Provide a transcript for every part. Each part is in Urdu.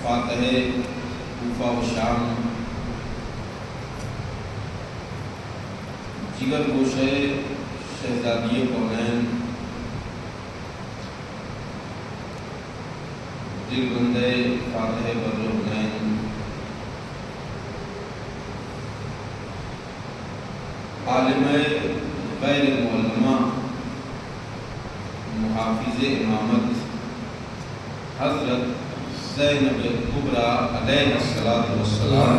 فاتح کوفہ و شام، جگر گوشے شہزادی کونین، دل بندے فاتح برحنین، عالم غیر معلمہ محافظ امامت حضرت زینب کبریٰ علیہ الصلاۃ والسلام،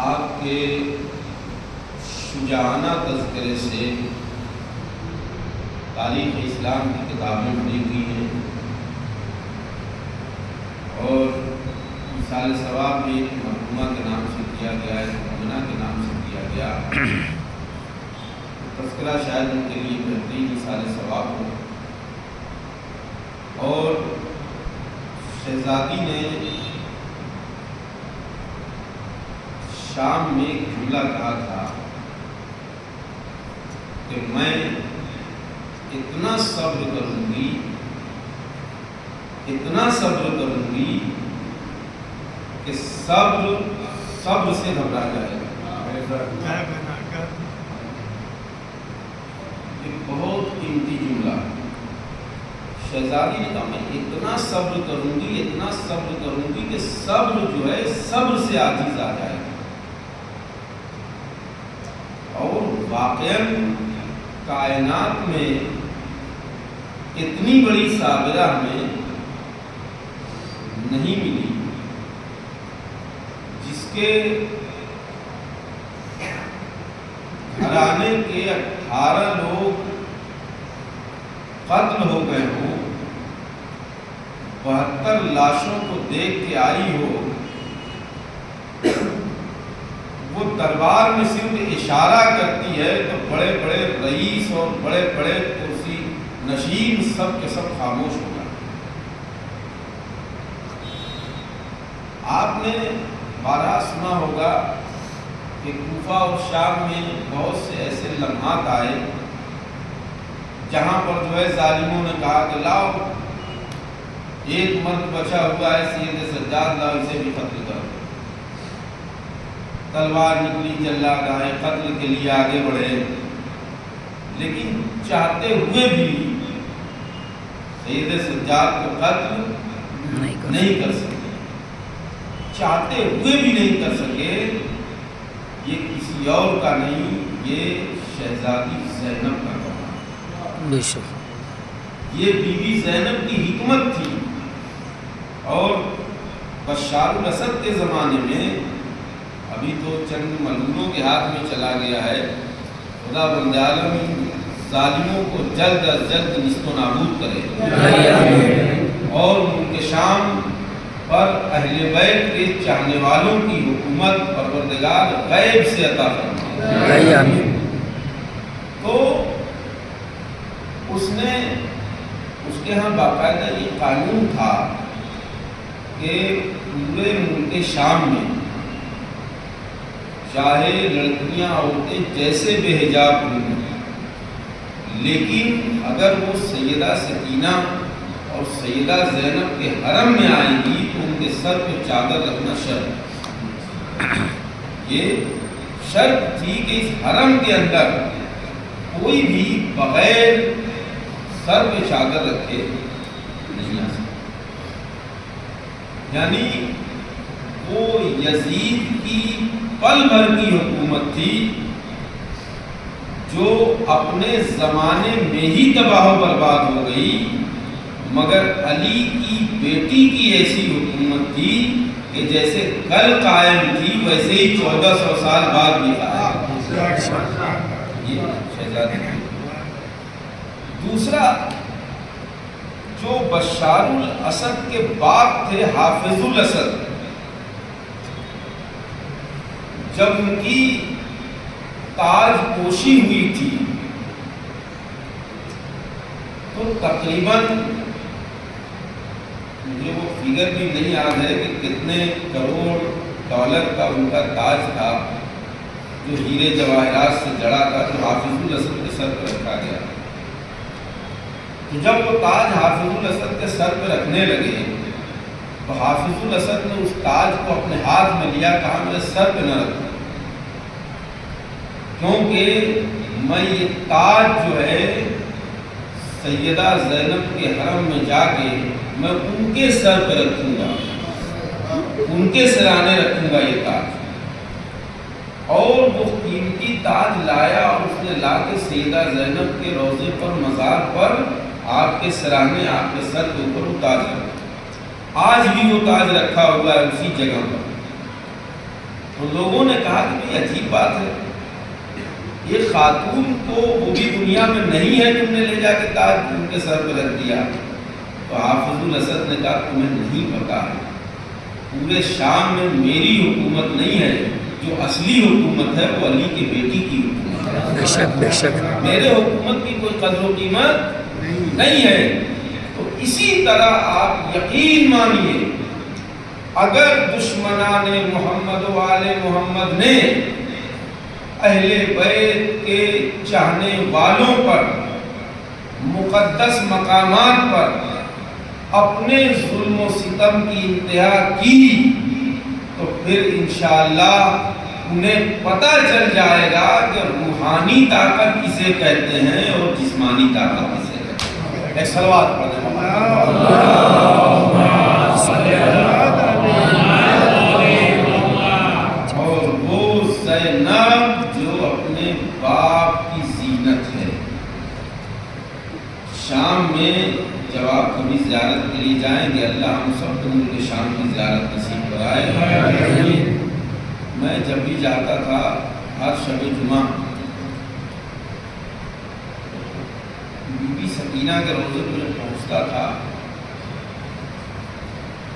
آپ کے شجاعانہ تذکرے سے تاریخ اسلام کی کتابیں بھری ہوئی ہیں، اور مثال ثواب بھی مرحومہ کے نام سے کیا گیا ہے، مومنہ کے نام سے کیا گیا، تذکرہ شاید ان کے لیے بہترین مثال ثواب ہو۔ اور شہزادی نے شام میں ایک جملہ کہا تھا کہ میں اتنا صبر کروں گی، اتنا صبر کروں گی کہ صبر سے گھبرا جائے گا۔ ایک بہت قیمتی جملہ، شہزادی نے کہا میں اتنا صبر کروں گی، اتنا صبر کروں گی کہ صبر جو ہے صبر سے عاجز آ جائے گا۔ اور واقعاً کائنات میں اتنی بڑی صابرہ ہمیں نہیں ملی جس کے گھرانے کے 18 لوگ قتل ہو گئے ہوں، 72 لاشوں کو دیکھ کے آئی ہو، وہ دربار میں صرف اشارہ کرتی ہے تو بڑے بڑے رئیس اور بڑے بڑے کرسی نشین سب کے سب خاموش ہو گئے۔ آپ نے بارہا سنا ہوگا کہ کوفہ اور شام میں بہت سے ایسے لمحات آئے جہاں پر جو ہے ظالموں نے کہا کہ لاؤ ایک مرد بچا ہوا ہے سید سجاد، لاؤ اسے بھی قتل کرو۔ تلوار نکلی، جلاد آئے، قتل کے لیے آگے بڑھے، لیکن چاہتے ہوئے بھی سید سجاد کو قتل نہیں کر سکے، چاہتے ہوئے بھی نہیں کر سکے۔ یہ کسی اور کا نہیں، یہ شہزادی زینب کا کام ہے، یہ بی بی زینب کی حکمت تھی۔ اور بشار الاسد کے زمانے میں، ابھی تو چند ملعونوں کے ہاتھ میں چلا گیا ہے، خدا بند عالم ظالموں کو جلد از جلد نیست و نابود کرے، اور ملک شام پر اہل بیت کے چاہنے والوں کی حکومت پروردگار غیب سے عطا فرمائے۔ تو اس کے ہاں باقاعدہ یہ قانون تھا کہ پورے ملک شام میں چاہے لڑکیاں عورتیں جیسے بے حجاب ہوں، لیکن اگر وہ سیدہ سکینہ اور سیدہ زینب کے حرم میں آئیں گی تو ان کے سر پہ چادر رکھنا شرط، یہ شرط تھی کہ اس حرم کے اندر کوئی بھی بغیر سر پہ چادر رکھے نہیں آ سکتا۔ یعنی وہ یزید کی پل بھر کی حکومت تھی جو اپنے زمانے میں ہی تباہ و برباد ہو گئی، مگر علی کی بیٹی کی ایسی حکومت تھی کہ جیسے کل قائم تھی ویسے ہی 1400 سال بعد بھی قائم۔ یہ شہزادی۔ دوسرا، جو بشار الاسد کے باپ تھے حافظ الاسد، جب ان کی تاج پوشی ہوئی تھی تو تقریباً مجھے وہ فگر بھی نہیں یاد ہے کہ کتنے کروڑ ڈالر کا ان کا تاج تھا، جو ہیرے جواہرات سے جڑا تھا، جو حافظ الاسد کے سر پہ رکھا گیا. تو جب وہ تاج حافظ الاسد کے سر پہ رکھنے لگے تو حافظ الاسد نے اس تاج کو اپنے ہاتھ میں لیا، کہا میرے سر پہ نہ رکھو، کیونکہ میں یہ تاج جو ہے سیدہ زینب کے حرم میں جا کے میں ان کے سر پہ رکھوں گا، ان کے سرانے رکھوں گا یہ تاج. اور وہ قیمتی تاج لایا اور اس نے لا کے سیدہ زینب کے روضے پر، مزار پر آپ کے سرانے، آپ کے سر کے اوپر وہ تاج رکھا. آج بھی وہ تاج رکھا ہوا ہے اسی جگہ پر. تو لوگوں نے کہا کہ یہ عجیب بات ہے، یہ خاتون کو وہ بھی دنیا میں نہیں ہے، تم نے لے جا کے تاج ان کے سر پہ رکھ دیا. تو حافظ الاسد نے کہا تمہیں نہیں پتا ہے، پورے شام میں میری حکومت نہیں ہے، جو اصلی حکومت ہے وہ علی کی بیٹی کی حکومت ہے. بے شک بے شک. میرے حکومت کی کوئی قدر و قیمت نہیں ہے. تو اسی طرح آپ یقین مانیے، اگر دشمنان محمد و آل محمد نے اہل بیت کے چاہنے والوں پر، مقدس مقامات پر اپنے ظلم و ستم کی انتہا کی، تو پھر انشاءاللہ انہیں پتہ چل جائے گا کہ روحانی طاقت کسے کہتے ہیں اور جسمانی طاقت کسے کہتے ہیں. ایک صلوات پڑھیں. اور وہ زینب جو اپنے باپ کی زینت ہے. شام میں جب آپ کبھی زیارت کے لیے جائیں گے، اللہ ہم سب کو ان کے شام کی زیارت نصیب کرائے. میں جب بھی جاتا تھا ہر شب جمعہ بی بی سکینہ کے روضے پہ جب پہنچتا تھا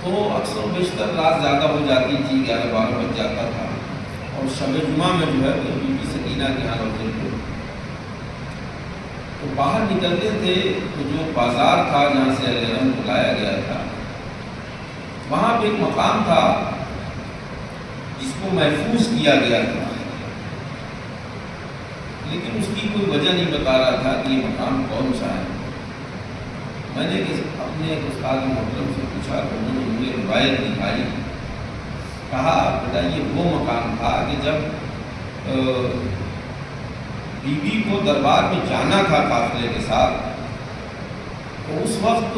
تو اکثر و بیشتر رات زیادہ ہو جاتی تھی، 11-12 بج جاتا تھا. اور شب جمعہ میں جو ہے وہ بی بی سکینہ کے یہاں روضے پہ تو باہر نکلتے تھے تو جو بازار تھا جہاں سے علیہ رحم کو لایا گیا تھا، وہاں پہ ایک مقام تھا جس کو محفوظ کیا گیا تھا، لیکن اس کی کوئی وجہ نہیں بتا رہا تھا کہ یہ مقام کون سا ہے. میں نے اپنے ایک استاد محترم سے پوچھا تو انہوں نے مجھے روایت دکھائی. کہا بیٹا یہ وہ مقام تھا کہ جب بی بی کو دربار میں جانا تھا قافلے کے ساتھ، تو اس وقت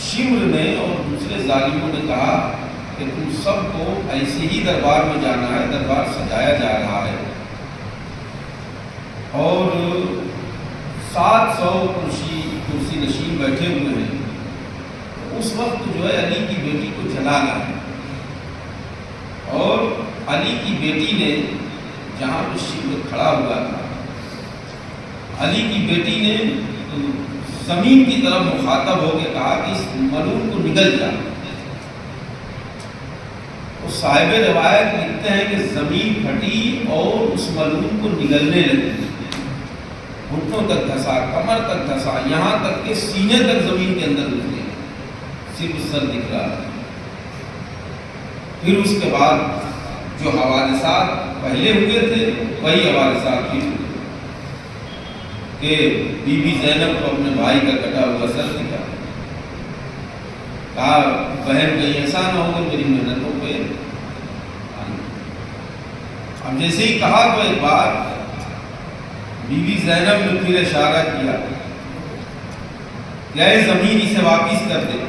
شمر نے اور دوسرے ظالموں نے کہا کہ تم سب کو ایسے ہی دربار میں جانا ہے، دربار سجایا جا رہا ہے اور 700 کرسی نشین بیٹھے ہوئے ہیں. اس وقت جو ہے علی کی بیٹی کو جلانا ہے. اور علی کی بیٹی نے جہاں پہ شمر کھڑا ہوا تھا، علی کی بیٹی نے زمین کی طرف مخاطب ہو کے کہا کہ اس ملعون کو نگل جا. تو صاحب روایت لکھتے ہیں کہ زمین پھٹی اور اس ملعون کو نگلنے لگی، گھٹنوں تک دھسا، کمر تک دھسا، یہاں تک کہ سینے تک زمین کے اندر گھس گیا، صرف سر دکھ رہا. پھر اس کے بعد جو حوادثات پہلے ہوئے تھے وہی حوادثات بھی ہوئے کہ بی بی زینب کو اپنے بھائی کا کٹا ہوا سر دکھا. کہا بہن کہیں ایسا نہ ہو کہ میری محنتوں پہ. اب جیسے ہی کہا تو ایک بار بی بی زینب نے پھر اشارہ کیا کہ اے زمین اسے واپس کر دے.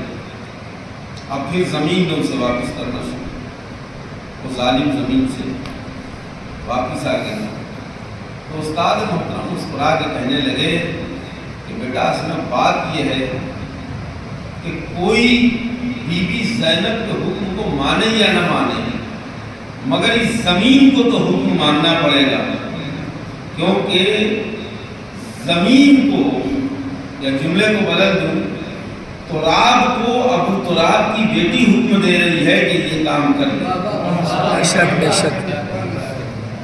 اب پھر زمین نے اسے واپس کرنا شروع، وہ ظالم زمین سے واپس آ گیا. تو استاد محترم مسکرا کے کہنے لگے کہ بیٹا اصل میں بات یہ ہے کہ کوئی بی بی زینب کے حکم کو مانے یا نہ مانے، مگر اس زمین کو تو حکم ماننا پڑے گا، کیونکہ زمین کو یا جملے کو بدل دوں، تراب کو ابو تراب کی بیٹی حکم دے رہی ہے کہ یہ کام کر لے. بے شک بے شک.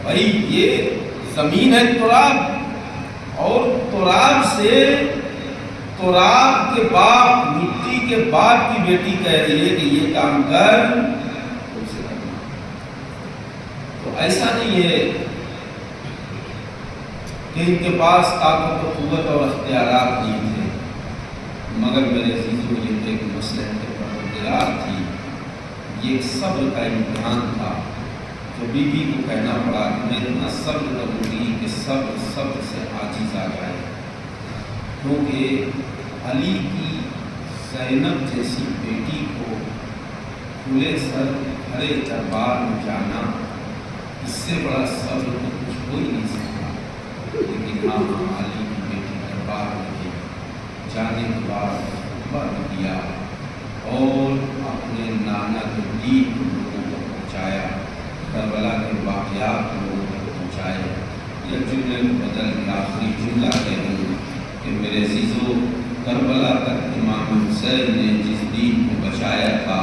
بھائی یہ زمین ہے تراب، اور تراب سے تراب کے باپ، مٹی کے باپ کی بیٹی کہہ رہی ہے کہ یہ کام کر. تو ایسا نہیں ہے کہ ان کے پاس طاقت و قوت اور اختیارات نہیں تھے، مگر میرے عزیزوں یہ تو ایک مصلحت پروردگار تھی، یہ ایک صبر کا امتحان تھا۔ تو بی بی کو کہنا پڑا کہ میں اتنا صبر کروں گی کہ صبر سے عاجز آ جائے، کیونکہ علی کی زینب جیسی بیٹی کو کھلے سر بھرے دربار میں جانا، اس سے بڑا صبر تو کچھ ہو ہی نہیں سکتا۔ لیکن ہاں علی کی بیٹی دربار میں گئی، جانے کے بعد خطبہ دیا اور اپنے نانا کے دین کو لوگوں کو پہنچایا، کربلا کے واقعات کو لوگوں کو پہنچائے۔ یا جملے کو بدل کے آخری جملہ کہہ دوں کہ میرے عزیزوں، کربلا تک امام حسین نے جس دین کو بچایا تھا،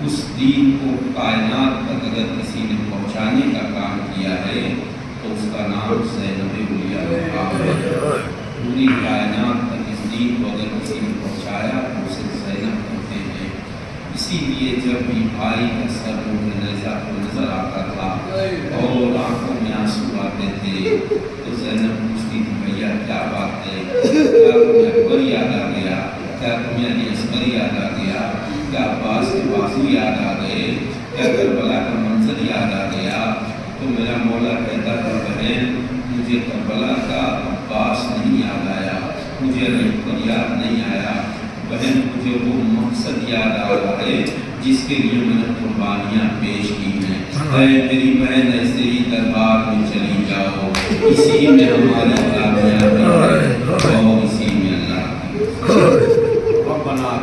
اس دین کو کائنات تک اگر کسی نے پہنچانے کا کام کیا ہے تو اس کا نام زینب الاولیاء ہے۔ پوری کائنات تک اس دین کو اگر کسی نے پہنچایا تو اسے زینب کہتے ہیں۔ اسی لیے جب بھی بھائی کا سر منہ نیزہ کو نظر آتا تھا اور آنکھوں میں آنسو آتے تھے تو زینب پوچھتی تھی بھیا کیا بات ہے، کیا تمہیں اکبر یاد آ گیا، کیا تمہیں علی اصغر یاد آ گیا، کیا عباس کے بازو یاد آ گئے، کیا کربلا کا منظر یاد آ گیا؟ تو میرا مولا کہتا تھا بہن مجھے کربلا کا عباس نہیں یاد آیا، مجھے علی اکبر یاد نہیں آیا، بہن مجھے وہ مقصد یاد آ رہا ہے جس کے لیے میں نے قربانیاں پیش کی ہیں۔ اے میری بہن ایسے ہی دربار میں چلی جاؤ، اسی میں ہماری کامیابی ہے اور اسی میں اللہ کی ربنا